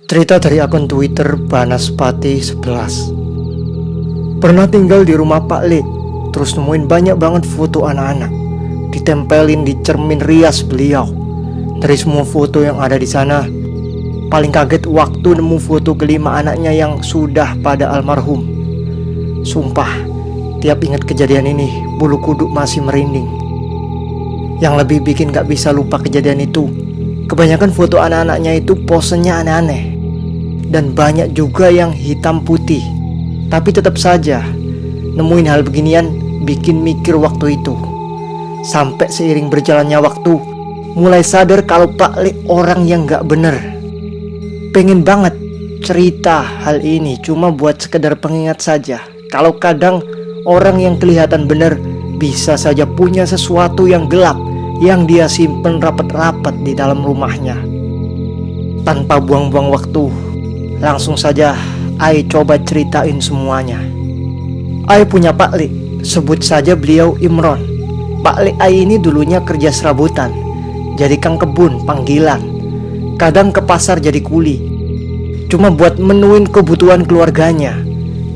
Cerita dari akun Twitter Banaspati 11. Pernah tinggal di rumah Pak Le, terus nemuin banyak banget foto anak-anak ditempelin di cermin rias beliau. Dari semua foto yang ada di sana, paling kaget waktu nemu foto kelima anaknya yang sudah pada almarhum. Sumpah, tiap ingat kejadian ini, bulu kuduk masih merinding. Yang lebih bikin gak bisa lupa kejadian itu, kebanyakan foto anak-anaknya itu posenya aneh-aneh. Dan banyak juga yang hitam putih. Tapi tetap saja nemuin hal beginian bikin mikir waktu itu. Sampai seiring berjalannya waktu, mulai sadar kalau Pak Le orang yang gak bener. Pengen banget cerita hal ini cuma buat sekedar pengingat saja. Kalau kadang orang yang kelihatan bener bisa saja punya sesuatu yang gelap yang dia simpen rapat-rapat di dalam rumahnya. Tanpa buang-buang waktu, langsung saja Ai coba ceritain semuanya. Ai punya Pak Le, sebut saja beliau Imron. Pak Le Ai ini dulunya kerja serabutan, jadi kang kebun panggilan. Kadang ke pasar jadi kuli, cuma buat menuin kebutuhan keluarganya.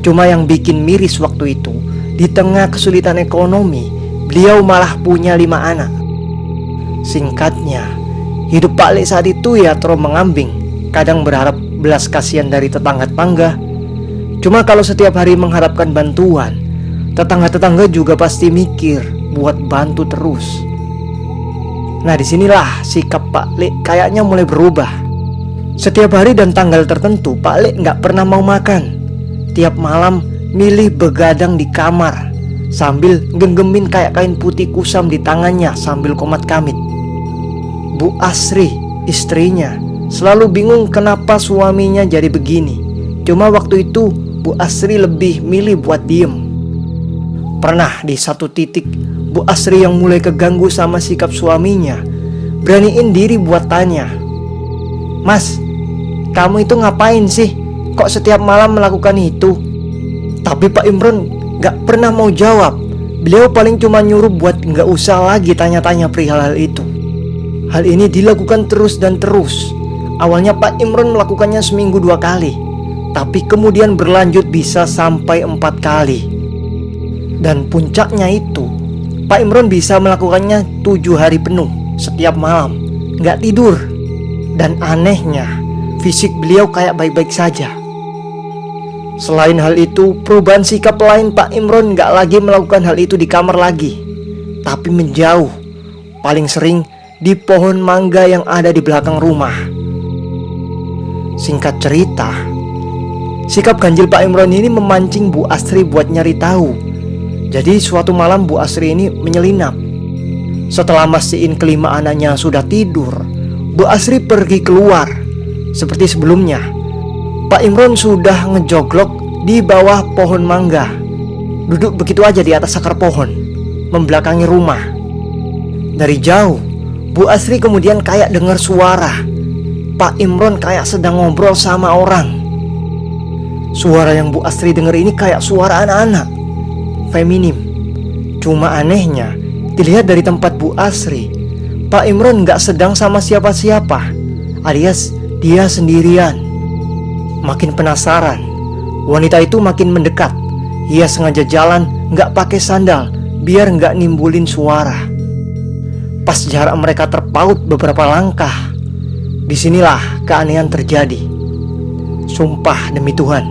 Cuma yang bikin miris waktu itu, di tengah kesulitan ekonomi, beliau malah punya 5 anak. Singkatnya, hidup Pak Le saat itu ya terombang-ambing. Kadang berharap belas kasihan dari tetangga-tetangga. Cuma kalau setiap hari mengharapkan bantuan, tetangga-tetangga juga pasti mikir buat bantu terus. Nah, disinilah sikap Pak Le kayaknya mulai berubah. Setiap hari dan tanggal tertentu, Pak Le nggak pernah mau makan. Tiap malam milih begadang di kamar sambil genggemin kayak kain putih kusam di tangannya sambil komat kamit. Bu Asri, istrinya, selalu bingung kenapa suaminya jadi begini. Cuma waktu itu Bu Asri lebih milih buat diem. Pernah di satu titik Bu Asri yang mulai keganggu sama sikap suaminya beraniin diri buat tanya, "Mas, kamu itu ngapain sih? Kok setiap malam melakukan itu?" Tapi Pak Imron gak pernah mau jawab. Beliau paling cuma nyuruh buat gak usah lagi tanya-tanya perihal hal itu. Hal ini dilakukan terus dan terus. Awalnya Pak Imron melakukannya seminggu 2 kali, tapi kemudian berlanjut bisa sampai 4 kali. Dan puncaknya itu, Pak Imron bisa melakukannya 7 hari penuh setiap malam, gak tidur. Dan anehnya, fisik beliau kayak baik-baik saja. Selain hal itu, perubahan sikap lain Pak Imron gak lagi melakukan hal itu di kamar lagi, tapi menjauh. Paling sering di pohon mangga yang ada di belakang rumah. Singkat cerita, sikap ganjil Pak Imron ini memancing Bu Asri buat nyari tahu. Jadi suatu malam Bu Asri ini menyelinap. Setelah mastiin kelima anaknya sudah tidur, Bu Asri pergi keluar. Seperti sebelumnya, Pak Imron sudah ngejoglok di bawah pohon mangga. Duduk begitu aja di atas akar pohon, membelakangi rumah. Dari jauh, Bu Asri kemudian kayak dengar suara. Pak Imron kayak sedang ngobrol sama orang. Suara yang Bu Asri dengar ini kayak suara anak-anak, feminim. Cuma anehnya, dilihat dari tempat Bu Asri, Pak Imron gak sedang sama siapa-siapa, alias dia sendirian. Makin penasaran, wanita itu makin mendekat. Ia sengaja jalan gak pakai sandal biar gak nimbulin suara. Pas jarak mereka terpaut beberapa langkah, disinilah keanehan terjadi. Sumpah demi Tuhan,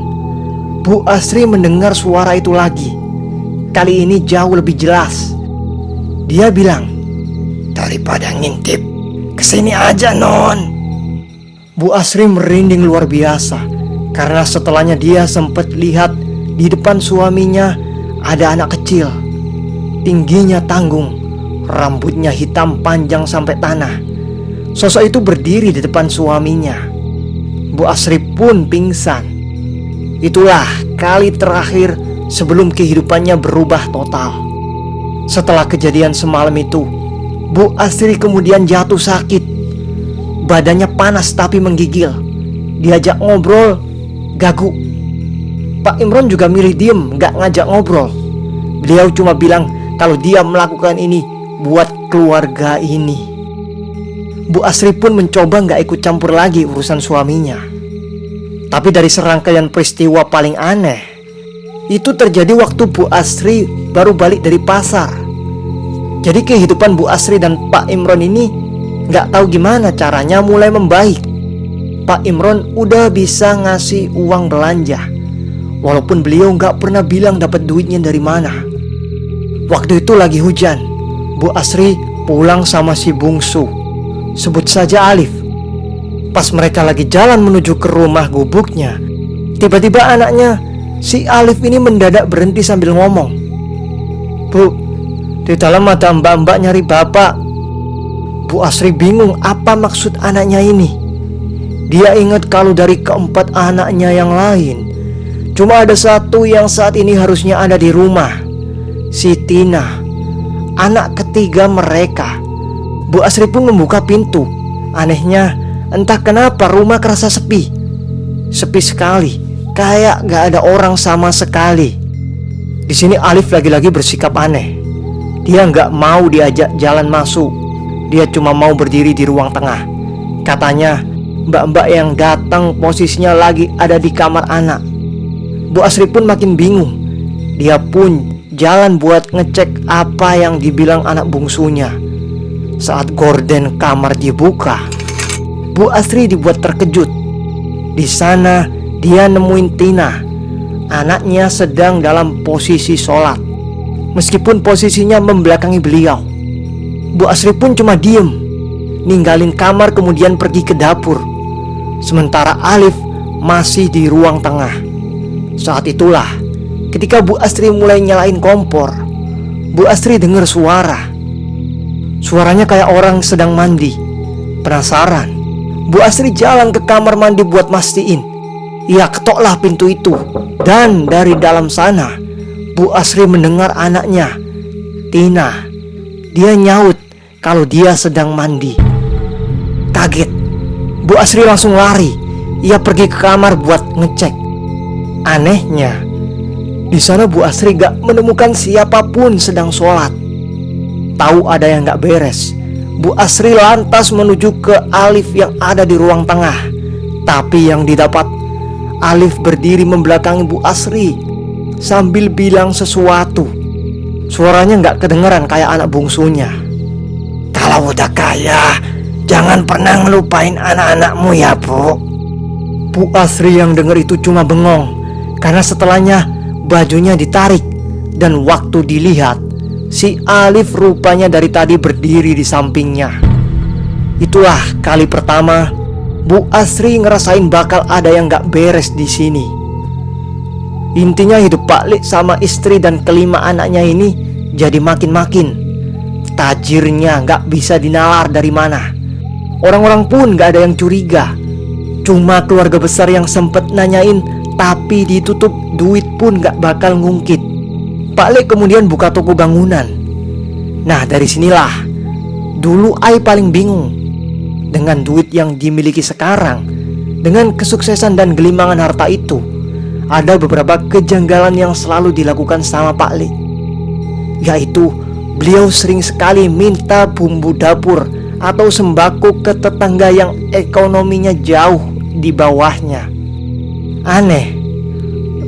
Bu Asri mendengar suara itu lagi. Kali ini jauh lebih jelas. Dia bilang, "Daripada ngintip, kesini aja non." Bu Asri merinding luar biasa, karena setelahnya dia sempat lihat di depan suaminya ada anak kecil. Tingginya tanggung, rambutnya hitam panjang sampai tanah. Sosok itu berdiri di depan suaminya. Bu Asri pun pingsan. Itulah kali terakhir sebelum kehidupannya berubah total. Setelah kejadian semalam itu, Bu Asri kemudian jatuh sakit. Badannya panas tapi menggigil. Diajak ngobrol, gagu. Pak Imron juga milih diem, gak ngajak ngobrol. Beliau cuma bilang kalau dia melakukan ini buat keluarga ini. Bu Asri pun mencoba gak ikut campur lagi urusan suaminya. Tapi dari serangkaian peristiwa paling aneh, itu terjadi waktu Bu Asri baru balik dari pasar. Jadi kehidupan Bu Asri dan Pak Imron ini gak tahu gimana caranya mulai membaik. Pak Imron udah bisa ngasih uang belanja, walaupun beliau gak pernah bilang dapat duitnya dari mana. Waktu itu lagi hujan. Bu Asri pulang sama si bungsu, sebut saja Alif. Pas mereka lagi jalan menuju ke rumah gubuknya, tiba-tiba anaknya, si Alif ini mendadak berhenti sambil ngomong, "Bu, di dalam ada mbak-mbak nyari bapak." Bu Asri bingung apa maksud anaknya ini. Dia ingat kalau dari keempat anaknya yang lain, cuma ada satu yang saat ini harusnya ada di rumah, si Tina, anak ketiga mereka. Bu Asri pun membuka pintu. Anehnya, entah kenapa rumah kerasa sepi. Sepi sekali, kayak gak ada orang sama sekali. Di sini Alif lagi-lagi bersikap aneh. Dia gak mau diajak jalan masuk. Dia cuma mau berdiri di ruang tengah. Katanya mbak-mbak yang datang posisinya lagi ada di kamar anak. Bu Asri pun makin bingung. Dia pun jalan buat ngecek apa yang dibilang anak bungsunya. Saat gorden kamar dibuka, Bu Asri dibuat terkejut. Di sana dia nemuin Tina. Anaknya sedang dalam posisi sholat, meskipun posisinya membelakangi beliau. Bu Asri pun cuma diem, ninggalin kamar kemudian pergi ke dapur. Sementara Alif masih di ruang tengah. Saat itulah ketika Bu Asri mulai nyalain kompor, Bu Asri dengar suara. Suaranya kayak orang sedang mandi. Penasaran, Bu Asri jalan ke kamar mandi buat mastiin. Ia ketoklah pintu itu. Dan dari dalam sana, Bu Asri mendengar anaknya, Tina. Dia nyaut kalau dia sedang mandi. Kaget, Bu Asri langsung lari. Ia pergi ke kamar buat ngecek. Anehnya, di sana Bu Asri gak menemukan siapapun sedang sholat. Tahu ada yang gak beres, Bu Asri lantas menuju ke Alif yang ada di ruang tengah. Tapi yang didapat, Alif berdiri membelakangi Bu Asri sambil bilang sesuatu. Suaranya gak kedengeran kayak anak bungsunya. "Kalau udah kaya, jangan pernah ngelupain anak-anakmu ya, Bu." Bu Asri yang denger itu cuma bengong, karena setelahnya bajunya ditarik. Dan waktu dilihat, si Alif rupanya dari tadi berdiri di sampingnya. Itulah kali pertama Bu Asri ngerasain bakal ada yang gak beres di sini. Intinya hidup Pak Lik sama istri dan kelima anaknya ini jadi makin-makin. Tajirnya gak bisa dinalar dari mana. Orang-orang pun gak ada yang curiga. Cuma keluarga besar yang sempet nanyain, tapi ditutup duit pun gak bakal ngungkit. Pak Lik kemudian buka toko bangunan. Nah dari sinilah dulu Ai paling bingung. Dengan duit yang dimiliki sekarang, dengan kesuksesan dan gelimangan harta itu, ada beberapa kejanggalan yang selalu dilakukan sama Pak Lik. Yaitu beliau sering sekali minta bumbu dapur atau sembako ke tetangga yang ekonominya jauh di bawahnya. Aneh,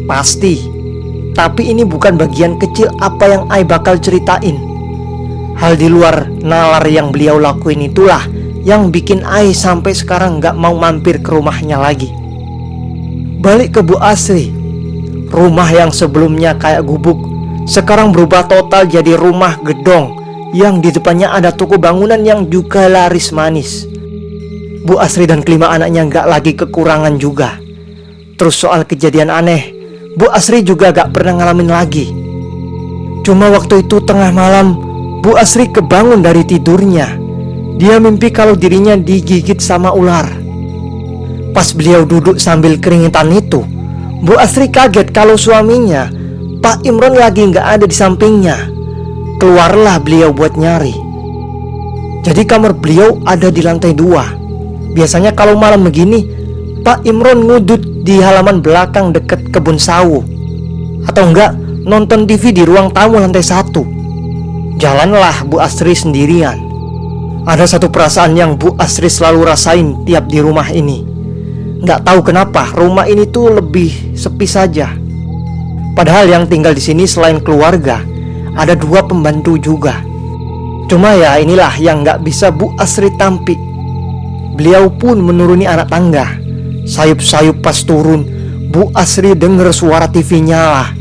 pasti. Tapi ini bukan bagian kecil apa yang Ai bakal ceritain. Hal di luar nalar yang beliau lakuin itulah yang bikin Ai sampai sekarang gak mau mampir ke rumahnya lagi. Balik ke Bu Asri. Rumah yang sebelumnya kayak gubuk sekarang berubah total jadi rumah gedong yang di depannya ada toko bangunan yang juga laris manis. Bu Asri dan kelima anaknya gak lagi kekurangan juga. Terus soal kejadian aneh, Bu Asri juga gak pernah ngalamin lagi. Cuma waktu itu tengah malam, Bu Asri kebangun dari tidurnya. Dia mimpi kalau dirinya digigit sama ular. Pas beliau duduk sambil keringetan itu, Bu Asri kaget kalau suaminya, Pak Imron, lagi gak ada di sampingnya. Keluarlah beliau buat nyari. Jadi kamar beliau ada di lantai 2. Biasanya kalau malam begini, Pak Imron ngudut di halaman belakang deket kebun sawo. Atau enggak, nonton TV di ruang tamu lantai 1. Jalanlah Bu Asri sendirian. Ada satu perasaan yang Bu Asri selalu rasain tiap di rumah ini. Nggak tahu kenapa rumah ini tuh lebih sepi saja. Padahal yang tinggal di sini selain keluarga, ada 2 pembantu juga. Cuma ya inilah yang nggak bisa Bu Asri tampik. Beliau pun menuruni anak tangga. Sayup-sayup pas turun, Bu Asri denger suara TV nyala.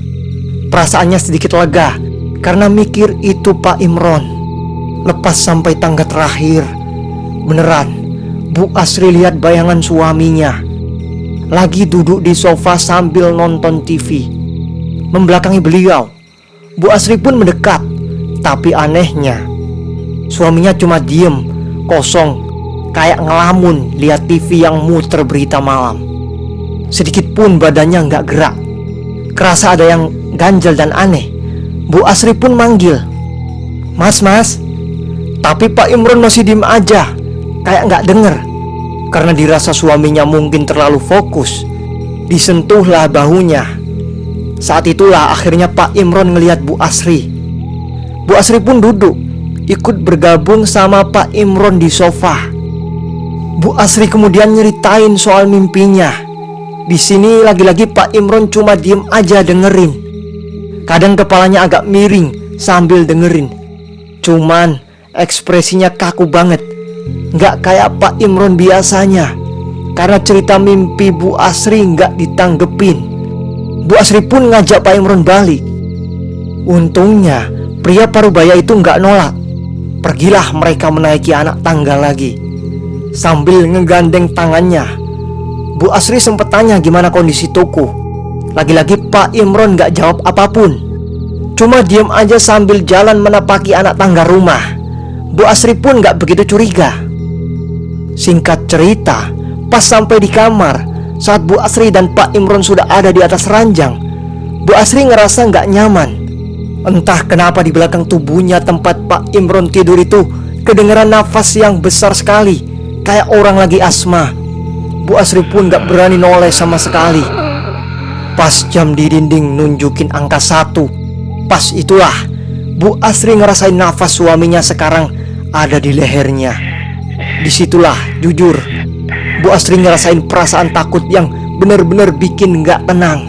Perasaannya sedikit lega karena mikir itu Pak Imron. Lepas sampai tangga terakhir, beneran Bu Asri lihat bayangan suaminya lagi duduk di sofa sambil nonton TV. Membelakangi beliau, Bu Asri pun mendekat. Tapi anehnya, suaminya cuma diem, kosong, kayak ngelamun lihat TV yang muter berita malam. Sedikit pun badannya nggak gerak. Kerasa ada yang ganjel dan aneh. Bu Asri pun manggil, "Mas, mas." Tapi Pak Imron masih diem aja, kayak nggak denger. Karena dirasa suaminya mungkin terlalu fokus, disentuhlah bahunya. Saat itulah akhirnya Pak Imron ngelihat Bu Asri. Bu Asri pun duduk, ikut bergabung sama Pak Imron di sofa. Bu Asri kemudian nyeritain soal mimpinya. Di sini lagi-lagi Pak Imron cuma diem aja dengerin. Kadang kepalanya agak miring sambil dengerin. Cuman ekspresinya kaku banget, nggak kayak Pak Imron biasanya. Karena cerita mimpi Bu Asri nggak ditanggepin. Bu Asri pun ngajak Pak Imron balik. Untungnya pria parubaya itu nggak nolak. Pergilah mereka menaiki anak tangga lagi. Sambil ngegandeng tangannya, Bu Asri sempat tanya gimana kondisi toko. Lagi-lagi Pak Imron nggak jawab apapun, cuma diem aja sambil jalan menapaki anak tangga rumah. Bu Asri pun nggak begitu curiga. Singkat cerita, pas sampai di kamar, saat Bu Asri dan Pak Imron sudah ada di atas ranjang, Bu Asri ngerasa nggak nyaman. Entah kenapa di belakang tubuhnya tempat Pak Imron tidur itu kedengeran nafas yang besar sekali, kayak orang lagi asma. Bu Asri pun nggak berani noleh sama sekali. Pas jam di dinding nunjukin angka 1, pas itulah Bu Asri ngerasain nafas suaminya sekarang ada di lehernya. Disitulah jujur Bu Asri ngerasain perasaan takut yang bener-bener bikin gak tenang.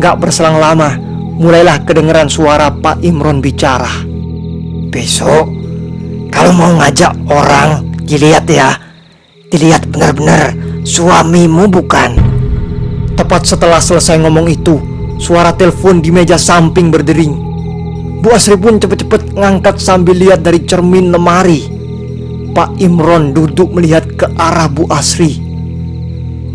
Gak berselang lama, mulailah kedengeran suara Pak Imron bicara. "Besok kalau mau ngajak orang, dilihat ya. Dilihat bener-bener suamimu bukan?" Tepat setelah selesai ngomong itu, suara telepon di meja samping berdering. Bu Asri pun cepet-cepet ngangkat sambil lihat dari cermin lemari. Pak Imron duduk melihat ke arah Bu Asri.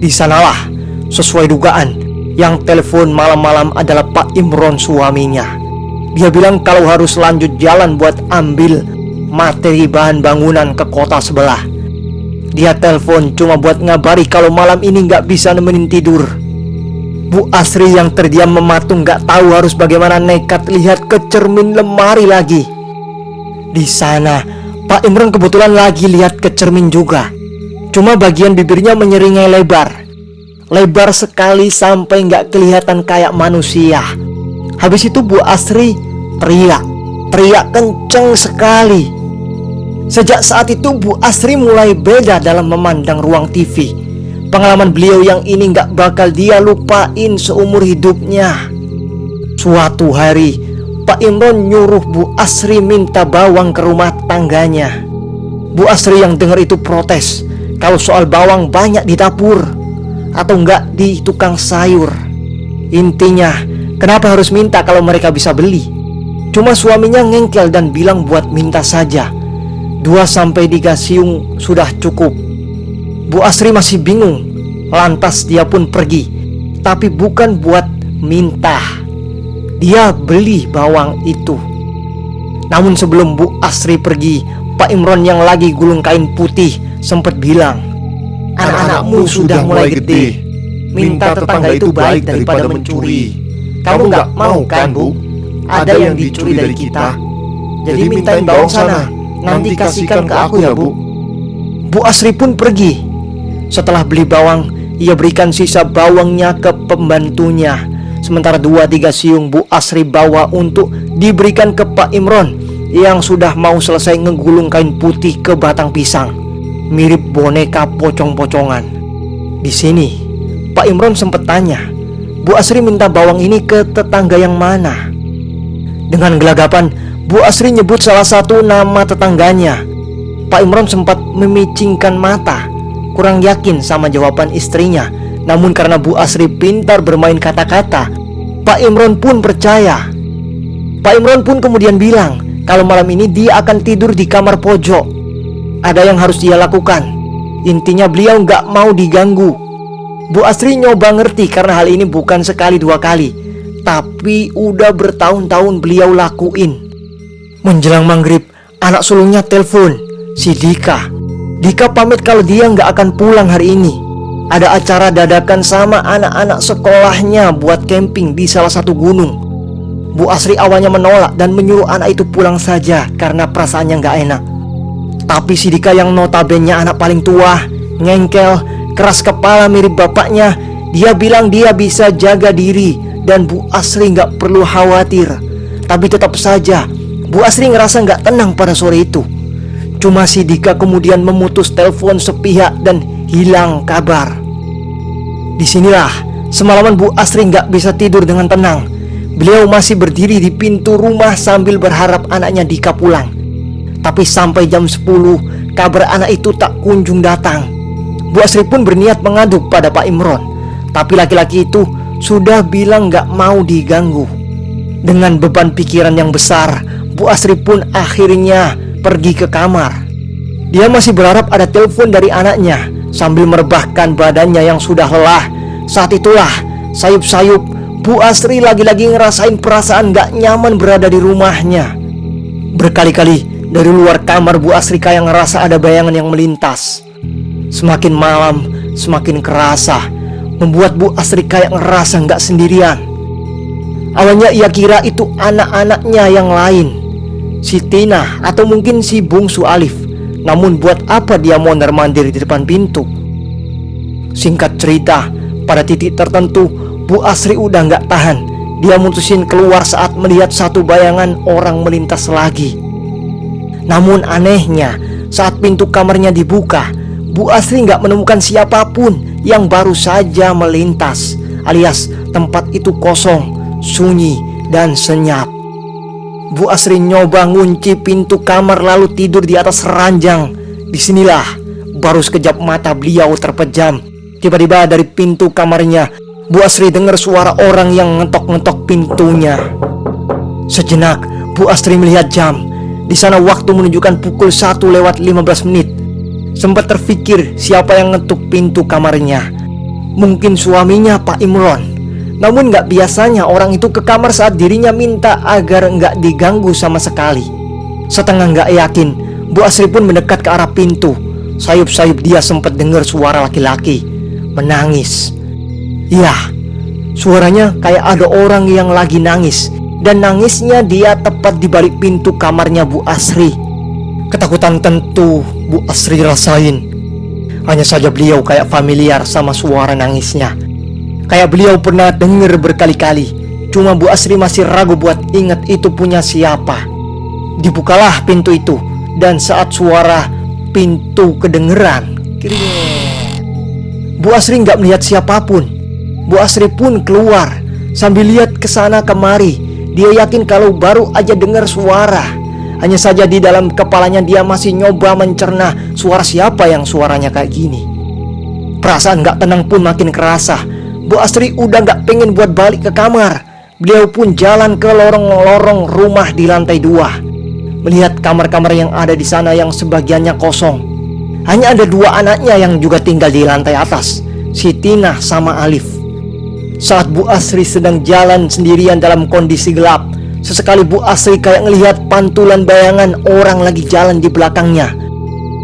Di sanalah, sesuai dugaan, yang telepon malam-malam adalah Pak Imron suaminya. Dia bilang kalau harus lanjut jalan buat ambil materi bahan bangunan ke kota sebelah. Dia telepon cuma buat ngabari kalau malam ini gak bisa nemenin tidur. Bu Asri yang terdiam mematung gak tahu harus bagaimana, nekat lihat ke cermin lemari lagi. Di sana Pak Imron kebetulan lagi lihat ke cermin juga. Cuma bagian bibirnya menyeringai lebar. Lebar sekali sampai gak kelihatan kayak manusia. Habis itu Bu Asri teriak. Teriak kenceng sekali. Sejak saat itu Bu Asri mulai beda dalam memandang ruang TV. Pengalaman beliau yang ini gak bakal dia lupain seumur hidupnya. Suatu hari Pak Imron nyuruh Bu Asri minta bawang ke rumah tangganya. Bu Asri yang dengar itu protes kalau soal bawang banyak di dapur atau enggak di tukang sayur. Intinya, kenapa harus minta kalau mereka bisa beli? Cuma suaminya ngengkel dan bilang buat minta saja. 2-3 siung sudah cukup. Bu Asri masih bingung. Lantas dia pun pergi. Tapi bukan buat minta. Dia beli bawang itu. Namun sebelum Bu Asri pergi, Pak Imron yang lagi gulung kain putih sempat bilang, "Anak-anakmu sudah mulai gede. Minta tetangga itu baik daripada mencuri. Kamu gak mau kan, Bu? Ada yang dicuri dari kita. Jadi mintain bawang sana. Nanti kasihkan ke aku ya, Bu." Bu Asri pun pergi. Setelah beli bawang, ia berikan sisa bawangnya ke pembantunya. Sementara 2-3 siung Bu Asri bawa untuk diberikan ke Pak Imron yang sudah mau selesai ngegulung kain putih ke batang pisang. Mirip boneka pocong-pocongan. Di sini Pak Imron sempat tanya, Bu Asri minta bawang ini ke tetangga yang mana? Dengan gelagapan Bu Asri nyebut salah satu nama tetangganya. Pak Imron sempat memicingkan mata, kurang yakin sama jawaban istrinya. Namun karena Bu Asri pintar bermain kata-kata, Pak Imron pun percaya. Pak Imron pun kemudian bilang kalau malam ini dia akan tidur di kamar pojok. Ada yang harus dia lakukan. Intinya beliau gak mau diganggu. Bu Asri nyoba ngerti karena hal ini bukan sekali dua kali, tapi udah bertahun-tahun beliau lakuin. Menjelang maghrib, anak sulungnya telepon, si Dika. Dika pamit kalau dia gak akan pulang hari ini. Ada acara dadakan sama anak-anak sekolahnya buat camping di salah satu gunung. Bu Asri awalnya menolak dan menyuruh anak itu pulang saja karena perasaannya gak enak. Tapi si Dika yang notabene anak paling tua, ngengkel, keras kepala mirip bapaknya, dia bilang dia bisa jaga diri dan Bu Asri gak perlu khawatir. Tapi tetap saja Bu Asri ngerasa gak tenang pada sore itu. Cuma si Dika kemudian memutus telepon sepihak dan hilang kabar. Disinilah semalaman Bu Asri gak bisa tidur dengan tenang. Beliau masih berdiri di pintu rumah sambil berharap anaknya Dika pulang. Tapi sampai jam 10 kabar anak itu tak kunjung datang. Bu Asri pun berniat mengadu pada Pak Imron, tapi laki-laki itu sudah bilang gak mau diganggu. Dengan beban pikiran yang besar, Bu Asri pun akhirnya pergi ke kamar. Dia masih berharap ada telepon dari anaknya. Sambil merebahkan badannya yang sudah lelah, saat itulah sayup-sayup Bu Asri lagi-lagi ngerasain perasaan gak nyaman berada di rumahnya. Berkali-kali dari luar kamar Bu Asri kayak ngerasa ada bayangan yang melintas. Semakin malam semakin kerasa, membuat Bu Asri kayak ngerasa gak sendirian. Awalnya ia kira itu anak-anaknya yang lain, si Tina atau mungkin si bungsu Alif. Namun buat apa dia mondar-mandir di depan pintu? Singkat cerita, pada titik tertentu Bu Asri udah gak tahan. Dia mutusin keluar saat melihat satu bayangan orang melintas lagi. Namun anehnya, saat pintu kamarnya dibuka, Bu Asri gak menemukan siapapun yang baru saja melintas. Alias tempat itu kosong, sunyi dan senyap. Bu Asri nyoba ngunci pintu kamar lalu tidur di atas ranjang. Disinilah baru sekejap mata beliau terpejam. Tiba-tiba dari pintu kamarnya Bu Asri dengar suara orang yang ngetok-ngetok pintunya. Sejenak Bu Asri melihat jam. Di sana waktu menunjukkan pukul 1:15. Sempat terfikir siapa yang ngetuk pintu kamarnya. Mungkin suaminya Pak Imron. Namun gak biasanya orang itu ke kamar saat dirinya minta agar gak diganggu sama sekali. Setengah gak yakin, Bu Asri pun mendekat ke arah pintu. Sayup-sayup dia sempat dengar suara laki-laki menangis. Ya, suaranya kayak ada orang yang lagi nangis. Dan nangisnya dia tepat di balik pintu kamarnya Bu Asri. Ketakutan tentu Bu Asri rasain. Hanya saja beliau kayak familiar sama suara nangisnya. Kayak beliau pernah dengar berkali-kali. Cuma Bu Asri masih ragu buat ingat itu punya siapa. Dibukalah pintu itu. Dan saat suara pintu kedengeran, Bu Asri gak melihat siapapun. Bu Asri pun keluar sambil lihat kesana kemari. Dia yakin kalau baru aja dengar suara. Hanya saja di dalam kepalanya dia masih nyoba mencerna suara siapa yang suaranya kayak gini. Perasaan gak tenang pun makin kerasa. Bu Asri udah gak pengen buat balik ke kamar. Beliau pun jalan ke lorong-lorong rumah di lantai 2. Melihat kamar-kamar yang ada di sana yang sebagiannya kosong. Hanya ada 2 anaknya yang juga tinggal di lantai atas, si Tina sama Alif. Saat Bu Asri sedang jalan sendirian dalam kondisi gelap, sesekali Bu Asri kayak ngelihat pantulan bayangan orang lagi jalan di belakangnya.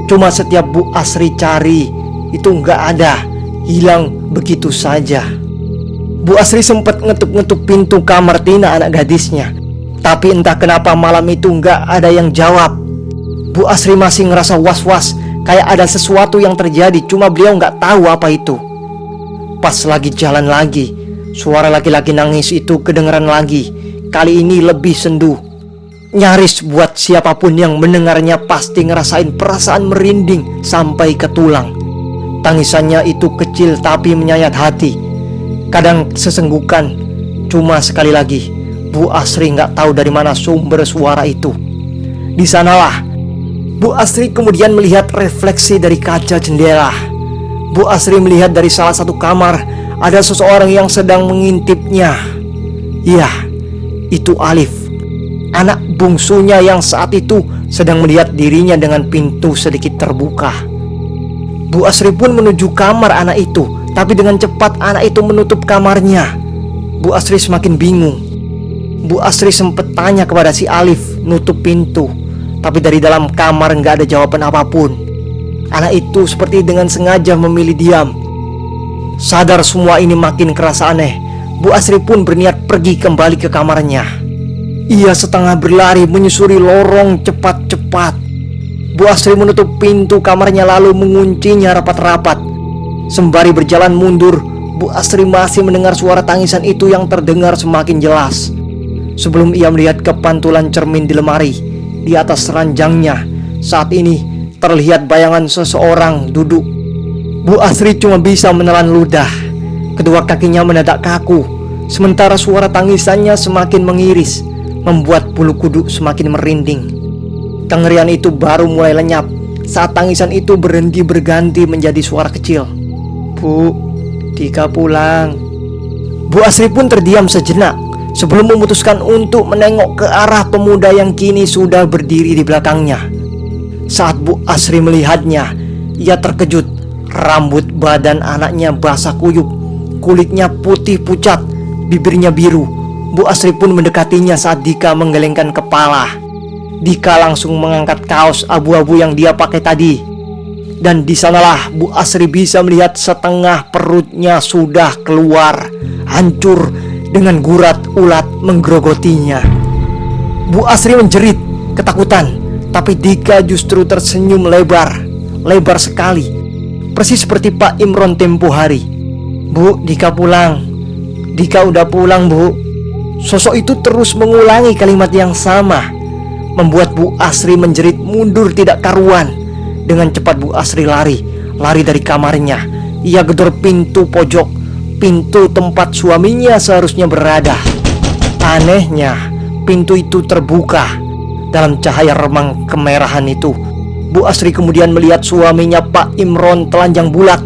Cuma setiap Bu Asri cari, itu nggak ada, hilang begitu saja. Bu Asri sempat ngetuk-ngetuk pintu kamar Tina anak gadisnya. Tapi entah kenapa malam itu nggak ada yang jawab. Bu Asri masih ngerasa was-was, kayak ada sesuatu yang terjadi, cuma beliau nggak tahu apa itu. Pas lagi jalan lagi, suara laki-laki nangis itu kedengeran lagi. Kali ini lebih sendu. Nyaris buat siapapun yang mendengarnya pasti ngerasain perasaan merinding sampai ke tulang. Tangisannya itu kecil tapi menyayat hati. Kadang sesenggukan. Cuma sekali lagi, Bu Asri nggak tahu dari mana sumber suara itu. Di sanalah Bu Asri kemudian melihat refleksi dari kaca jendela. Bu Asri melihat dari salah satu kamar ada seseorang yang sedang mengintipnya. Iya, itu Alif, anak bungsunya yang saat itu sedang melihat dirinya dengan pintu sedikit terbuka. Bu Asri pun menuju kamar anak itu, tapi dengan cepat anak itu menutup kamarnya. Bu Asri semakin bingung. Bu Asri sempat tanya kepada si Alif nutup pintu, tapi dari dalam kamar nggak ada jawaban apapun. Anak itu seperti dengan sengaja memilih diam. Sadar semua ini makin kerasa aneh, Bu Asri pun berniat pergi kembali ke kamarnya. Ia setengah berlari menyusuri lorong cepat-cepat. Bu Asri menutup pintu kamarnya lalu menguncinya rapat-rapat. Sembari berjalan mundur, Bu Asri masih mendengar suara tangisan itu yang terdengar semakin jelas. Sebelum ia melihat ke pantulan cermin di lemari, di atas ranjangnya saat ini terlihat bayangan seseorang duduk. Bu Asri cuma bisa menelan ludah. Kedua kakinya mendadak kaku, sementara suara tangisannya semakin mengiris, membuat bulu kuduk semakin merinding. Kengerian itu baru mulai lenyap saat tangisan itu berganti menjadi suara kecil. Bu, Dika pulang. Bu Asri pun terdiam sejenak sebelum memutuskan untuk menengok ke arah pemuda yang kini sudah berdiri di belakangnya. Saat Bu Asri melihatnya, ia terkejut. Rambut badan anaknya basah kuyup, kulitnya putih pucat, bibirnya biru. Bu Asri pun mendekatinya saat Dika menggelengkan kepala. Dika langsung mengangkat kaos abu-abu yang dia pakai tadi. Dan di sanalah Bu Asri bisa melihat setengah perutnya sudah keluar, hancur dengan gurat ulat menggerogotinya. Bu Asri menjerit ketakutan, tapi Dika justru tersenyum lebar sekali, persis seperti Pak Imron tempo hari. Bu, Dika pulang. Dika udah pulang, Bu. Sosok itu terus mengulangi kalimat yang sama, membuat Bu Asri menjerit mundur tidak karuan. Dengan cepat Bu Asri lari dari kamarnya. Ia gedor pintu pojok, pintu tempat suaminya seharusnya berada. Anehnya, pintu itu terbuka. Dalam cahaya remang kemerahan itu, Bu Asri kemudian melihat suaminya Pak Imron telanjang bulat.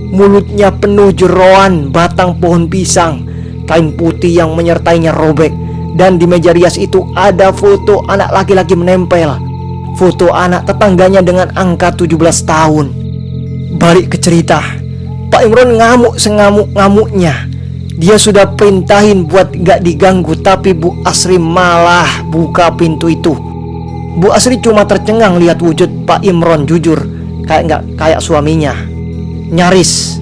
Mulutnya penuh jeroan batang pohon pisang. Kain putih yang menyertainya robek. Dan di meja rias itu ada foto anak laki-laki menempel. Foto anak tetangganya dengan angka 17 tahun. Balik ke cerita, Pak Imron ngamuk sengamuk-ngamuknya. Dia sudah perintahin buat gak diganggu, tapi Bu Asri malah buka pintu itu. Bu Asri cuma tercengang lihat wujud Pak Imron jujur, kayak suaminya. Nyaris.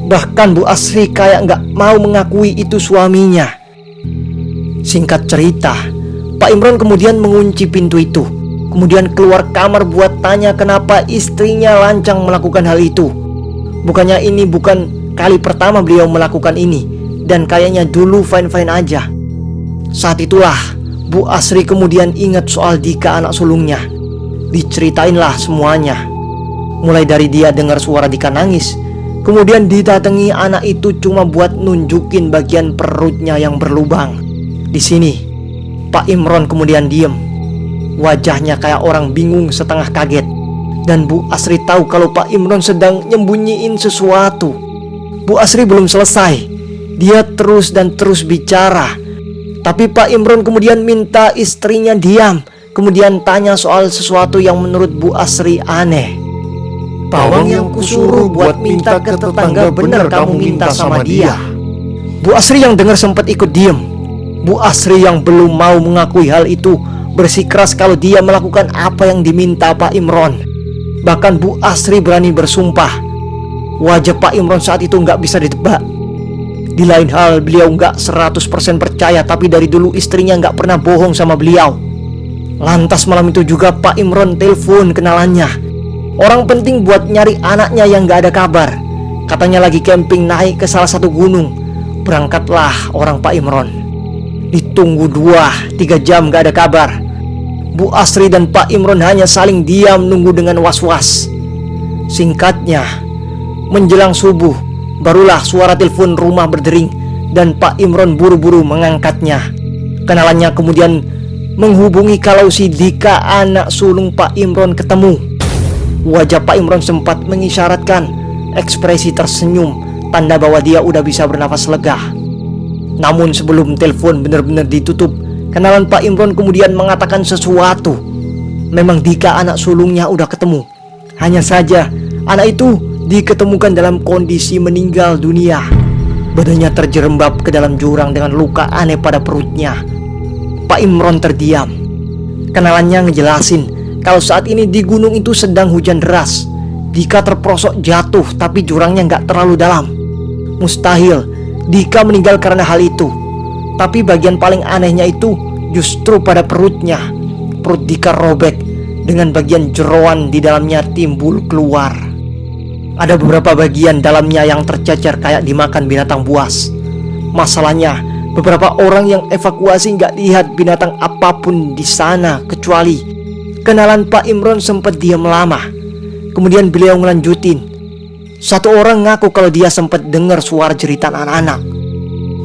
Bahkan Bu Asri kayak gak mau mengakui itu suaminya. Singkat cerita, Pak Imron kemudian mengunci pintu itu, kemudian keluar kamar buat tanya kenapa istrinya lancang melakukan hal itu. Bukannya ini bukan kali pertama beliau melakukan ini, dan kayaknya dulu fine-fine aja. Saat itulah Bu Asri kemudian ingat soal Dika anak sulungnya. Diceritainlah semuanya. Mulai dari dia dengar suara Dika nangis, kemudian didatangi anak itu cuma buat nunjukin bagian perutnya yang berlubang. Di sini Pak Imron kemudian diem. Wajahnya kayak orang bingung setengah kaget. Dan Bu Asri tahu kalau Pak Imron sedang nyembunyiin sesuatu. Bu Asri belum selesai. Dia terus bicara. Tapi Pak Imron kemudian minta istrinya diam, kemudian tanya soal sesuatu yang menurut Bu Asri aneh. Bawang yang kusuruh buat minta ke tetangga bener kamu minta sama dia. Bu Asri yang dengar sempat ikut diem. Bu Asri yang belum mau mengakui hal itu bersikeras kalau dia melakukan apa yang diminta Pak Imron. Bahkan Bu Asri berani bersumpah. Wajah Pak Imron saat itu nggak bisa ditebak. Di lain hal beliau nggak 100% percaya, tapi dari dulu istrinya nggak pernah bohong sama beliau. Lantas malam itu juga Pak Imron telepon kenalannya, orang penting buat nyari anaknya yang nggak ada kabar. Katanya lagi camping naik ke salah satu gunung. Berangkatlah orang Pak Imron. Ditunggu 2-3 jam gak ada kabar. Bu Asri dan Pak Imron hanya saling diam nunggu dengan was-was. Singkatnya, Menjelang subuh, barulah suara telepon rumah berdering dan Pak Imron buru-buru mengangkatnya. Kenalannya kemudian menghubungi kalau si Dika anak sulung Pak Imron ketemu. Wajah Pak Imron sempat mengisyaratkan ekspresi tersenyum, tanda bahwa dia udah bisa bernafas lega. Namun sebelum telepon benar-benar ditutup, kenalan Pak Imron kemudian mengatakan sesuatu. Memang Dika anak sulungnya udah ketemu. Hanya saja anak itu diketemukan dalam kondisi meninggal dunia. Badannya terjerembab ke dalam jurang dengan luka aneh pada perutnya. Pak Imron terdiam. Kenalannya ngejelasin kalau saat ini di gunung itu sedang hujan deras. Dika terperosok jatuh tapi jurangnya nggak terlalu dalam. Mustahil Dika meninggal karena hal itu. Tapi bagian paling anehnya itu justru pada perutnya. Perut Dika robek dengan bagian jeroan di dalamnya timbul keluar. Ada beberapa bagian dalamnya yang tercecer kayak dimakan binatang buas. Masalahnya, beberapa orang yang evakuasi nggak lihat binatang apapun di sana kecuali kenalan Pak Imron sempat diam lama. Kemudian beliau ngelanjutin. Satu orang ngaku kalau dia sempat dengar suara jeritan anak-anak.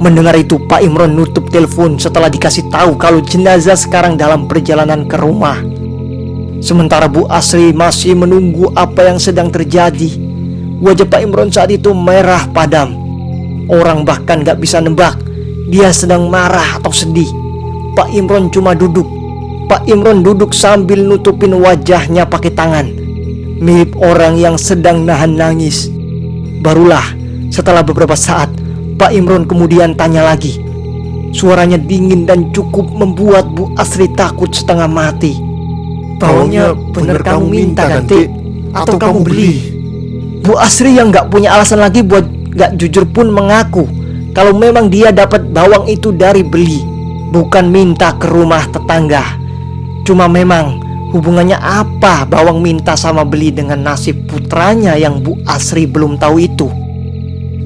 Mendengar itu, Pak Imron nutup telepon setelah dikasih tahu kalau jenazah sekarang dalam perjalanan ke rumah. Sementara Bu Asri masih menunggu apa yang sedang terjadi. Wajah Pak Imron saat itu merah padam. Orang bahkan gak bisa nebak dia sedang marah atau sedih. Pak Imron cuma duduk. Pak Imron duduk sambil nutupin wajahnya pakai tangan, mirip orang yang sedang nahan nangis. Barulah setelah beberapa saat Pak Imron kemudian tanya lagi. Suaranya dingin dan cukup membuat Bu Asri takut setengah mati. Baunya bener kamu minta ganti atau kamu beli? Bu Asri yang gak punya alasan lagi buat gak jujur pun mengaku kalau memang dia dapat bawang itu dari beli, bukan minta ke rumah tetangga. Cuma memang hubungannya apa bawang minta sama beli dengan nasib putranya yang Bu Asri belum tahu itu.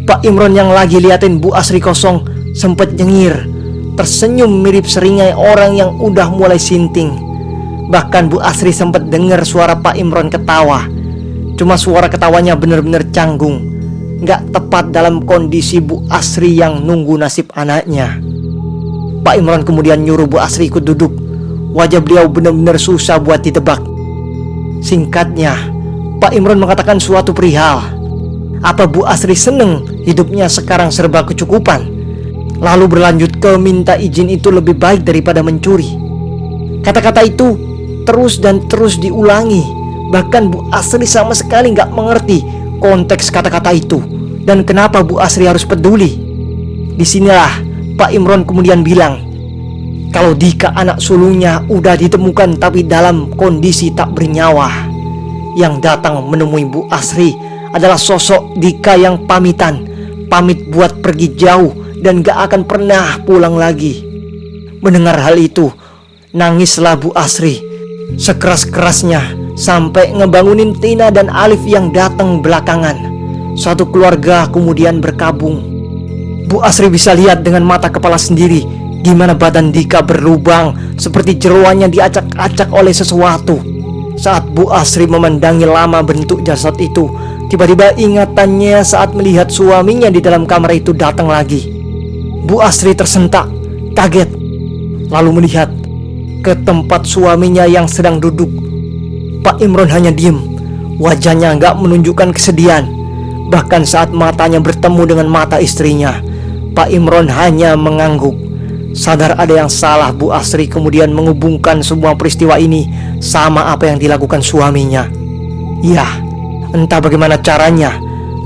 Pak Imron yang lagi liatin Bu Asri kosong sempat nyengir, tersenyum mirip seringai orang yang udah mulai sinting. Bahkan Bu Asri sempat dengar suara Pak Imron ketawa. Cuma suara ketawanya benar-benar canggung, gak tepat dalam kondisi Bu Asri yang nunggu nasib anaknya. Pak Imron kemudian nyuruh Bu Asri ikut duduk. Wajah beliau benar-benar susah buat ditebak. Singkatnya, Pak Imron mengatakan suatu perihal. Apa Bu Asri seneng hidupnya sekarang serba kecukupan? Lalu berlanjut ke minta izin itu lebih baik daripada mencuri. Kata-kata itu terus dan terus diulangi. Bahkan Bu Asri sama sekali gak mengerti konteks kata-kata itu dan kenapa Bu Asri harus peduli. Disinilah Pak Imron kemudian bilang kalau Dika anak sulungnya udah ditemukan tapi dalam kondisi tak bernyawa. Yang datang menemui Bu Asri adalah sosok Dika yang pamit buat pergi jauh dan gak akan pernah pulang lagi. Mendengar hal itu, nangislah Bu Asri sekeras-kerasnya sampai ngebangunin Tina dan Alif yang datang belakangan. Satu keluarga kemudian berkabung. Bu Asri bisa lihat dengan mata kepala sendiri gimana badan Dika berlubang seperti jeroannya diacak-acak oleh sesuatu. Saat Bu Asri memandangi lama bentuk jasad itu, tiba-tiba ingatannya saat melihat suaminya di dalam kamar itu datang lagi. Bu Asri tersentak, kaget, lalu melihat ke tempat suaminya yang sedang duduk. Pak Imron hanya diem. Wajahnya gak menunjukkan kesedihan. Bahkan saat matanya bertemu dengan mata istrinya, Pak Imron hanya mengangguk. Sadar ada yang salah, Bu Asri kemudian menghubungkan semua peristiwa ini sama apa yang dilakukan suaminya. Ya, entah bagaimana caranya,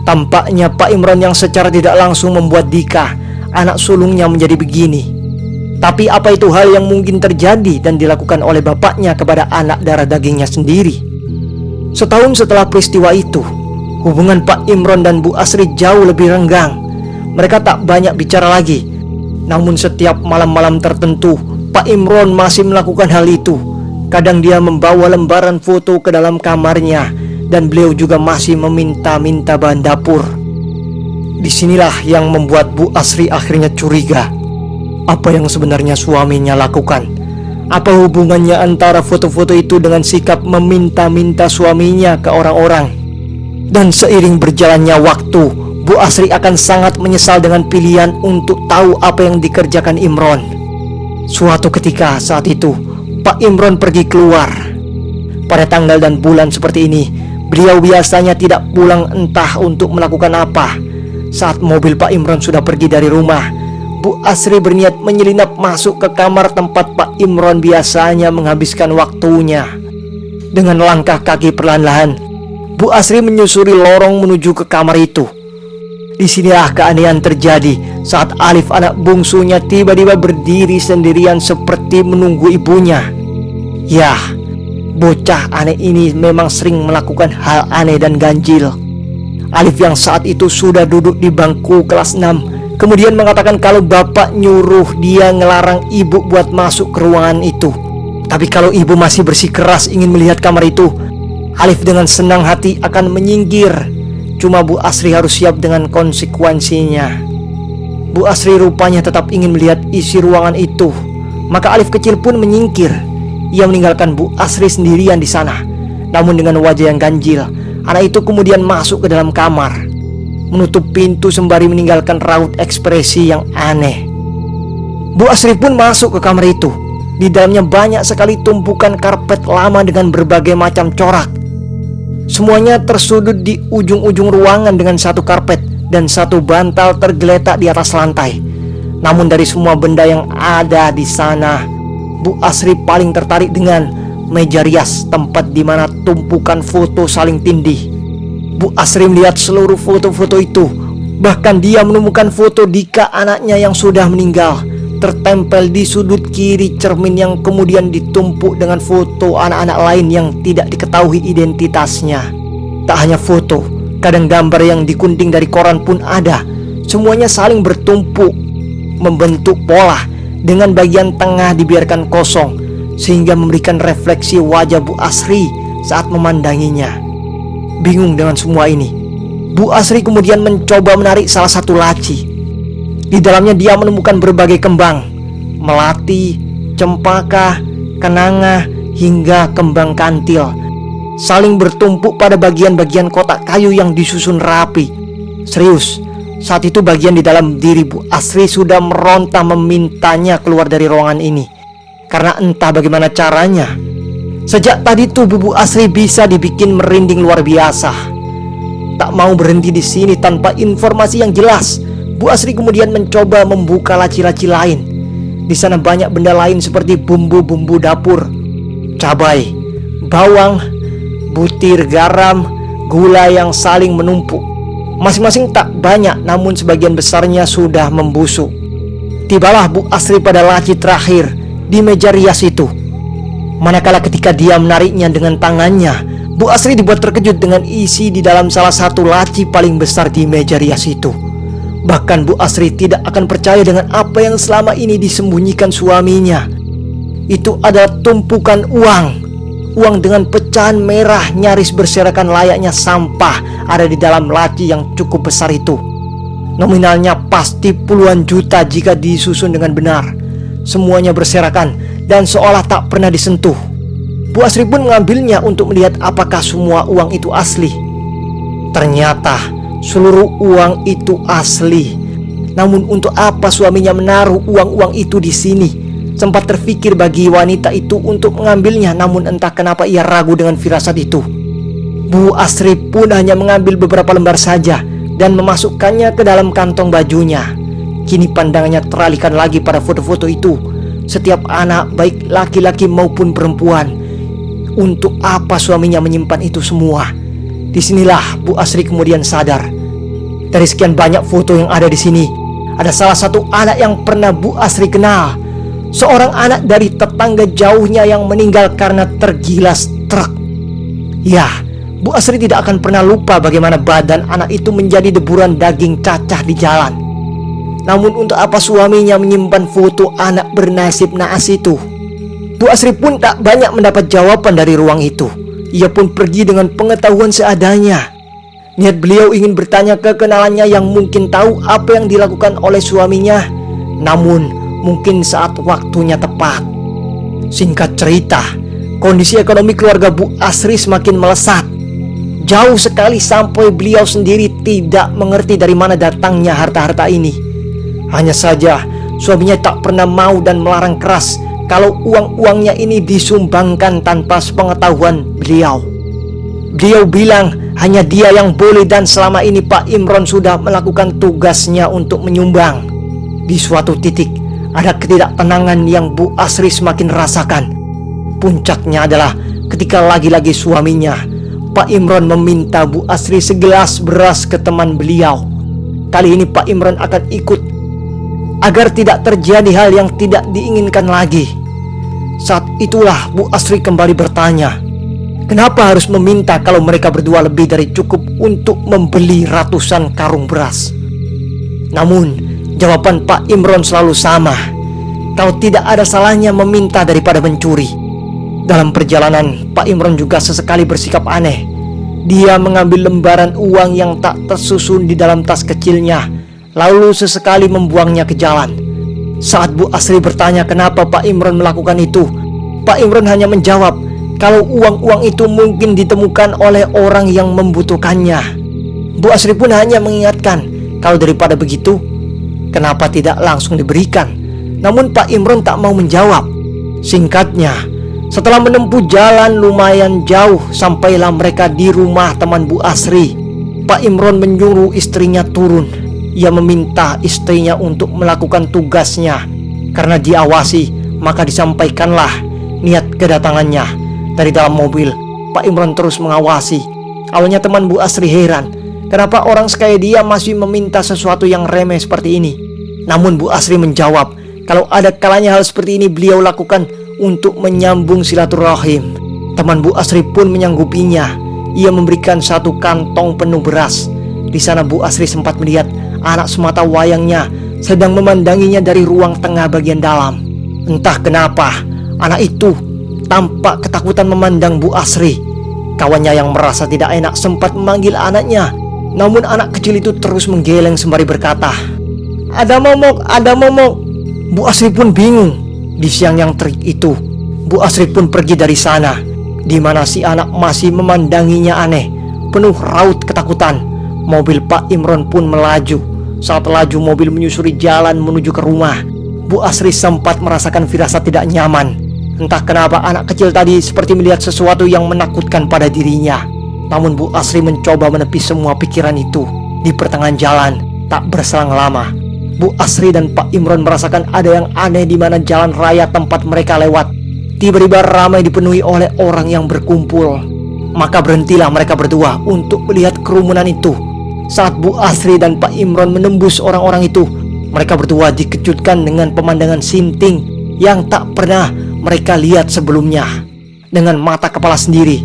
tampaknya Pak Imron yang secara tidak langsung membuat Dika, anak sulungnya, menjadi begini. Tapi apa itu hal yang mungkin terjadi dan dilakukan oleh bapaknya kepada anak darah dagingnya sendiri? Setahun setelah peristiwa itu, hubungan Pak Imron dan Bu Asri jauh lebih renggang. Mereka tak banyak bicara lagi. Namun setiap malam-malam tertentu, Pak Imron masih melakukan hal itu. Kadang dia membawa lembaran foto ke dalam kamarnya, dan beliau juga masih meminta-minta bahan dapur. Disinilah yang membuat Bu Asri akhirnya curiga. Apa yang sebenarnya suaminya lakukan? Apa hubungannya antara foto-foto itu dengan sikap meminta-minta suaminya ke orang-orang? Dan seiring berjalannya waktu, Bu Asri akan sangat menyesal dengan pilihan untuk tahu apa yang dikerjakan Imron. Suatu ketika saat itu, Pak Imron pergi keluar. Pada tanggal dan bulan seperti ini, beliau biasanya tidak pulang entah untuk melakukan apa. Saat mobil Pak Imron sudah pergi dari rumah, Bu Asri berniat menyelinap masuk ke kamar tempat Pak Imron biasanya menghabiskan waktunya. Dengan langkah kaki perlahan-lahan, Bu Asri menyusuri lorong menuju ke kamar itu. Disinilah keanehan terjadi saat Alif, anak bungsunya, tiba-tiba berdiri sendirian seperti menunggu ibunya. Yah, bocah aneh ini memang sering melakukan hal aneh dan ganjil. Alif yang saat itu sudah duduk di bangku kelas 6 kemudian mengatakan kalau bapak nyuruh dia ngelarang ibu buat masuk ke ruangan itu. Tapi kalau ibu masih bersikeras ingin melihat kamar itu, Alif dengan senang hati akan menyingkir. Cuma Bu Asri harus siap dengan konsekuensinya. Bu Asri rupanya tetap ingin melihat isi ruangan itu. Maka Alif kecil pun menyingkir. Ia meninggalkan Bu Asri sendirian di sana. Namun dengan wajah yang ganjil, anak itu kemudian masuk ke dalam kamar, menutup pintu sembari meninggalkan raut ekspresi yang aneh. Bu Asri pun masuk ke kamar itu. Di dalamnya banyak sekali tumpukan karpet lama dengan berbagai macam corak. Semuanya tersudut di ujung-ujung ruangan dengan satu karpet dan satu bantal tergeletak di atas lantai. Namun dari semua benda yang ada di sana, Bu Asri paling tertarik dengan meja rias, tempat di mana tumpukan foto saling tindih. Bu Asri melihat seluruh foto-foto itu. Bahkan dia menemukan foto Dika, anaknya yang sudah meninggal, tertempel di sudut kiri cermin yang kemudian ditumpuk dengan foto anak-anak lain yang tidak diketahui identitasnya. Tak hanya foto, kadang gambar yang digunting dari koran pun ada. Semuanya saling bertumpuk, membentuk pola, dengan bagian tengah dibiarkan kosong, sehingga memberikan refleksi wajah Bu Asri saat memandanginya. Bingung dengan semua ini, Bu Asri kemudian mencoba menarik salah satu laci. Di dalamnya dia menemukan berbagai kembang, melati, cempaka, kenanga, hingga kembang kantil, saling bertumpuk pada bagian-bagian kotak kayu yang disusun rapi. Serius, saat itu bagian di dalam diri Bu Asri sudah meronta memintanya keluar dari ruangan ini. Karena entah bagaimana caranya, sejak tadi tubuh Bu Asri bisa dibikin merinding luar biasa. Tak mau berhenti di sini tanpa informasi yang jelas, Bu Asri kemudian mencoba membuka laci-laci lain. Di sana banyak benda lain seperti bumbu-bumbu dapur, cabai, bawang, butir garam, gula yang saling menumpuk. Masing-masing tak banyak, namun sebagian besarnya sudah membusuk. Tibalah Bu Asri pada laci terakhir di meja rias itu. Manakala ketika dia menariknya dengan tangannya, Bu Asri dibuat terkejut dengan isi di dalam salah satu laci paling besar di meja rias itu. Bahkan Bu Asri tidak akan percaya dengan apa yang selama ini disembunyikan suaminya. Itu adalah tumpukan uang. Uang dengan pecahan merah nyaris berserakan layaknya sampah ada di dalam laci yang cukup besar itu. Nominalnya pasti puluhan juta jika disusun dengan benar. Semuanya berserakan dan seolah tak pernah disentuh. Bu Asri pun mengambilnya untuk melihat apakah semua uang itu asli. Ternyata seluruh uang itu asli. Namun untuk apa suaminya menaruh uang-uang itu di sini? Sempat terfikir bagi wanita itu untuk mengambilnya, namun entah kenapa ia ragu dengan firasat itu. Bu Asri pun hanya mengambil beberapa lembar saja dan memasukkannya ke dalam kantong bajunya. Kini pandangannya teralihkan lagi pada foto-foto itu. Setiap anak, baik laki-laki maupun perempuan. Untuk apa suaminya menyimpan itu semua? Disinilah Bu Asri kemudian sadar. Dari sekian banyak foto yang ada di sini, ada salah satu anak yang pernah Bu Asri kenal. Seorang anak dari tetangga jauhnya yang meninggal karena tergilas truk. Ya, Bu Asri tidak akan pernah lupa bagaimana badan anak itu menjadi deburan daging cacah di jalan. Namun untuk apa suaminya menyimpan foto anak bernasib naas itu? Bu Asri pun tak banyak mendapat jawaban dari ruang itu. Ia pun pergi dengan pengetahuan seadanya. Niat beliau ingin bertanya ke kenalannya yang mungkin tahu apa yang dilakukan oleh suaminya, namun mungkin saat waktunya tepat. Singkat cerita, kondisi ekonomi keluarga Bu Asri semakin melesat. Jauh sekali sampai beliau sendiri tidak mengerti dari mana datangnya harta-harta ini. Hanya saja suaminya tak pernah mau dan melarang keras kalau uang-uangnya ini disumbangkan tanpa sepengetahuan beliau. Beliau bilang hanya dia yang boleh dan selama ini Pak Imron sudah melakukan tugasnya untuk menyumbang. Di suatu titik ada ketidaktenangan yang Bu Asri semakin rasakan. Puncaknya adalah ketika lagi-lagi suaminya Pak Imron meminta Bu Asri segelas beras ke teman beliau. Kali ini Pak Imron akan ikut agar tidak terjadi hal yang tidak diinginkan lagi. Saat itulah Bu Asri kembali bertanya, kenapa harus meminta kalau mereka berdua lebih dari cukup untuk membeli ratusan karung beras? Namun jawaban Pak Imron selalu sama, kalau tidak ada salahnya meminta daripada mencuri. Dalam perjalanan, Pak Imron juga sesekali bersikap aneh. Dia mengambil lembaran uang yang tak tersusun di dalam tas kecilnya, lalu sesekali membuangnya ke jalan. Saat Bu Asri bertanya kenapa Pak Imron melakukan itu, Pak Imron hanya menjawab kalau uang-uang itu mungkin ditemukan oleh orang yang membutuhkannya. Bu Asri pun hanya mengingatkan, kalau daripada begitu, kenapa tidak langsung diberikan? Namun Pak Imron tak mau menjawab. Singkatnya, setelah menempuh jalan lumayan jauh, sampailah mereka di rumah teman Bu Asri. Pak Imron menyuruh istrinya turun. Ia meminta istrinya untuk melakukan tugasnya. Karena diawasi, maka disampaikanlah niat kedatangannya. Dari dalam mobil, Pak Imron terus mengawasi. Awalnya teman Bu Asri heran, kenapa orang sekaya dia masih meminta sesuatu yang remeh seperti ini. Namun Bu Asri menjawab, kalau ada kalanya hal seperti ini beliau lakukan untuk menyambung silaturahim. Teman Bu Asri pun menyanggupinya. Ia memberikan satu kantong penuh beras. Di sana Bu Asri sempat melihat anak semata wayangnya sedang memandanginya dari ruang tengah bagian dalam. Entah kenapa anak itu tampak ketakutan memandang Bu Asri. Kawannya yang merasa tidak enak sempat memanggil anaknya. Namun anak kecil itu terus menggeleng sembari berkata, "Ada momok, ada momok." Bu Asri pun bingung. Di siang yang terik itu, Bu Asri pun pergi dari sana, di mana si anak masih memandanginya aneh, penuh raut ketakutan. Mobil Pak Imron pun melaju. Saat laju mobil menyusuri jalan menuju ke rumah, Bu Asri sempat merasakan firasat tidak nyaman. Entah kenapa anak kecil tadi seperti melihat sesuatu yang menakutkan pada dirinya. Namun Bu Asri mencoba menepis semua pikiran itu. Di pertengahan jalan, tak berselang lama, Bu Asri dan Pak Imron merasakan ada yang aneh di mana jalan raya tempat mereka lewat tiba-tiba ramai dipenuhi oleh orang yang berkumpul. Maka berhentilah mereka berdua untuk melihat kerumunan itu. Saat Bu Asri dan Pak Imron menembus orang-orang itu, mereka berdua dikejutkan dengan pemandangan sinting yang tak pernah mereka lihat sebelumnya. Dengan mata kepala sendiri,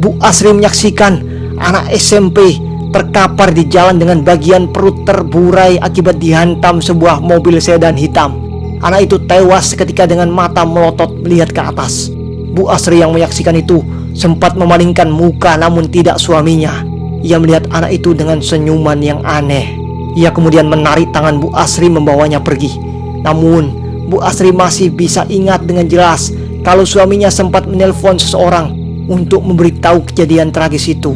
Bu Asri menyaksikan anak SMP terkapar di jalan dengan bagian perut terburai akibat dihantam sebuah mobil sedan hitam. Anak itu tewas seketika dengan mata melotot melihat ke atas. Bu Asri yang menyaksikan itu sempat memalingkan muka, namun tidak suaminya. Ia melihat anak itu dengan senyuman yang aneh. Ia kemudian menarik tangan Bu Asri membawanya pergi. Namun Bu Asri masih bisa ingat dengan jelas kalau suaminya sempat menelpon seseorang untuk memberitahu kejadian tragis itu.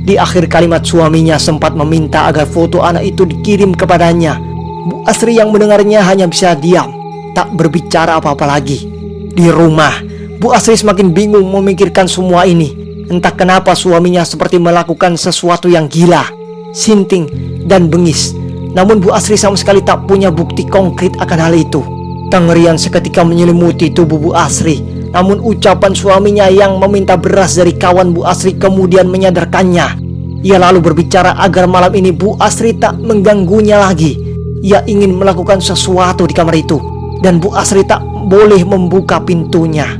Di akhir kalimat suaminya sempat meminta agar foto anak itu dikirim kepadanya. Bu Asri yang mendengarnya hanya bisa diam, tak berbicara apa-apa lagi. Di rumah, Bu Asri semakin bingung memikirkan semua ini. Entah kenapa suaminya seperti melakukan sesuatu yang gila, sinting, dan bengis. Namun Bu Asri sama sekali tak punya bukti konkret akan hal itu. Kengerian seketika menyelimuti tubuh Bu Asri. Namun ucapan suaminya yang meminta beras dari kawan Bu Asri kemudian menyadarkannya. Ia lalu berbicara agar malam ini Bu Asri tak mengganggunya lagi. Ia ingin melakukan sesuatu di kamar itu, dan Bu Asri tak boleh membuka pintunya.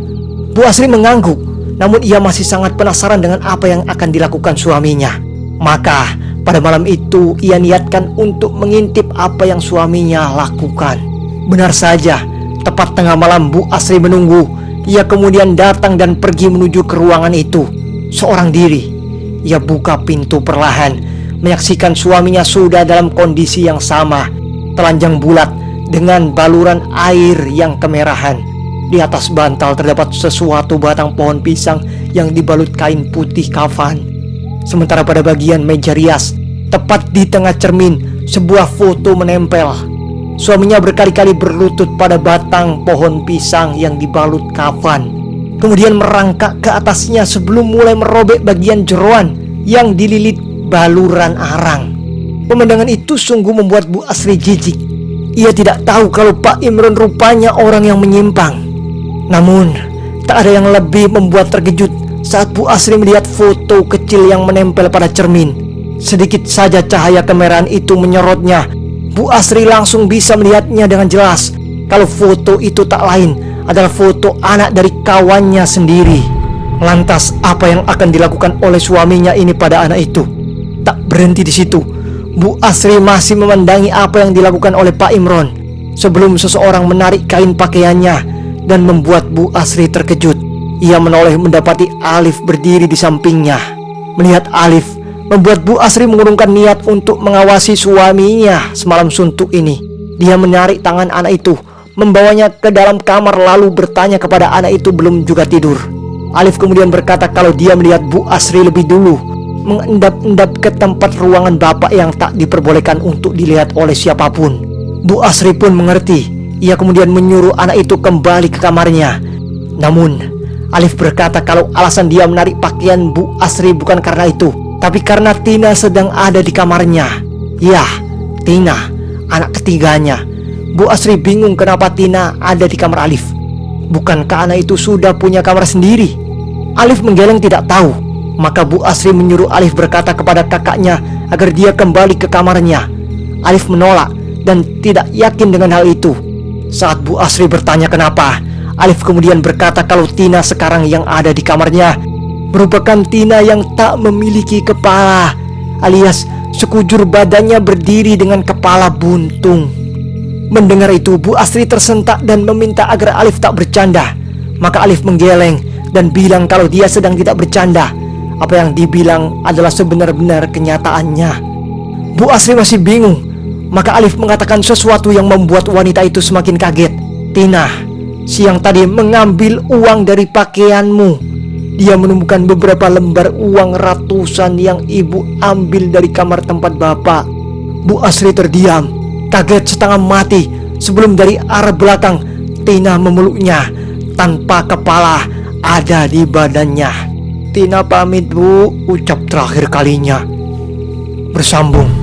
Bu Asri mengangguk, namun ia masih sangat penasaran dengan apa yang akan dilakukan suaminya. Maka pada malam itu ia niatkan untuk mengintip apa yang suaminya lakukan. Benar saja, tepat tengah malam Bu Asri menunggu. Ia kemudian datang dan pergi menuju ke ruangan itu. Seorang diri, ia buka pintu perlahan, menyaksikan suaminya sudah dalam kondisi yang sama, telanjang bulat dengan baluran air yang kemerahan. Di atas bantal terdapat sesuatu batang pohon pisang yang dibalut kain putih kafan. Sementara pada bagian meja rias, tepat di tengah cermin, sebuah foto menempel. Suaminya berkali-kali berlutut pada batang pohon pisang yang dibalut kafan, kemudian merangkak ke atasnya sebelum mulai merobek bagian jeroan yang dililit baluran arang. Pemandangan itu sungguh membuat Bu Asri jijik. Ia tidak tahu kalau Pak Imron rupanya orang yang menyimpang. Namun, tak ada yang lebih membuat terkejut saat Bu Asri melihat foto kecil yang menempel pada cermin. Sedikit saja cahaya kemerahan itu menyorotnya, Bu Asri langsung bisa melihatnya dengan jelas kalau foto itu tak lain adalah foto anak dari kawannya sendiri. Lantas apa yang akan dilakukan oleh suaminya ini pada anak itu? Tak berhenti di situ, Bu Asri masih memandangi apa yang dilakukan oleh Pak Imron sebelum seseorang menarik kain pakaiannya dan membuat Bu Asri terkejut. Ia menoleh mendapati Alif berdiri di sampingnya. Melihat Alif membuat Bu Asri mengurungkan niat untuk mengawasi suaminya semalam suntuk ini. Dia menarik tangan anak itu, membawanya ke dalam kamar lalu bertanya kepada anak itu belum juga tidur. Alif kemudian berkata kalau dia melihat Bu Asri lebih dulu mengendap-endap ke tempat ruangan bapak yang tak diperbolehkan untuk dilihat oleh siapapun. Bu Asri pun mengerti. Ia kemudian menyuruh anak itu kembali ke kamarnya. Namun Alif berkata kalau alasan dia menarik pakaian Bu Asri bukan karena itu, tapi karena Tina sedang ada di kamarnya. Ya, Tina, anak ketiganya. Bu Asri bingung kenapa Tina ada di kamar Alif. Bukankah anak itu sudah punya kamar sendiri? Alif menggeleng tidak tahu. Maka Bu Asri menyuruh Alif berkata kepada kakaknya agar dia kembali ke kamarnya. Alif menolak dan tidak yakin dengan hal itu. Saat Bu Asri bertanya kenapa, Alif kemudian berkata kalau Tina sekarang yang ada di kamarnya merupakan Tina yang tak memiliki kepala, alias sekujur badannya berdiri dengan kepala buntung. Mendengar itu, Bu Asri tersentak dan meminta agar Alif tak bercanda. Maka Alif menggeleng dan bilang kalau dia sedang tidak bercanda. Apa yang dibilang adalah sebenar-benar kenyataannya. Bu Asri masih bingung. Maka Alif mengatakan sesuatu yang membuat wanita itu semakin kaget. Tina, siang tadi mengambil uang dari pakaianmu. Dia menemukan beberapa lembar uang ratusan yang ibu ambil dari kamar tempat bapak. Bu Asri terdiam, kaget setengah mati sebelum dari arah belakang Tina memeluknya tanpa kepala ada di badannya. Tina pamit bu, ucap terakhir kalinya. Bersambung.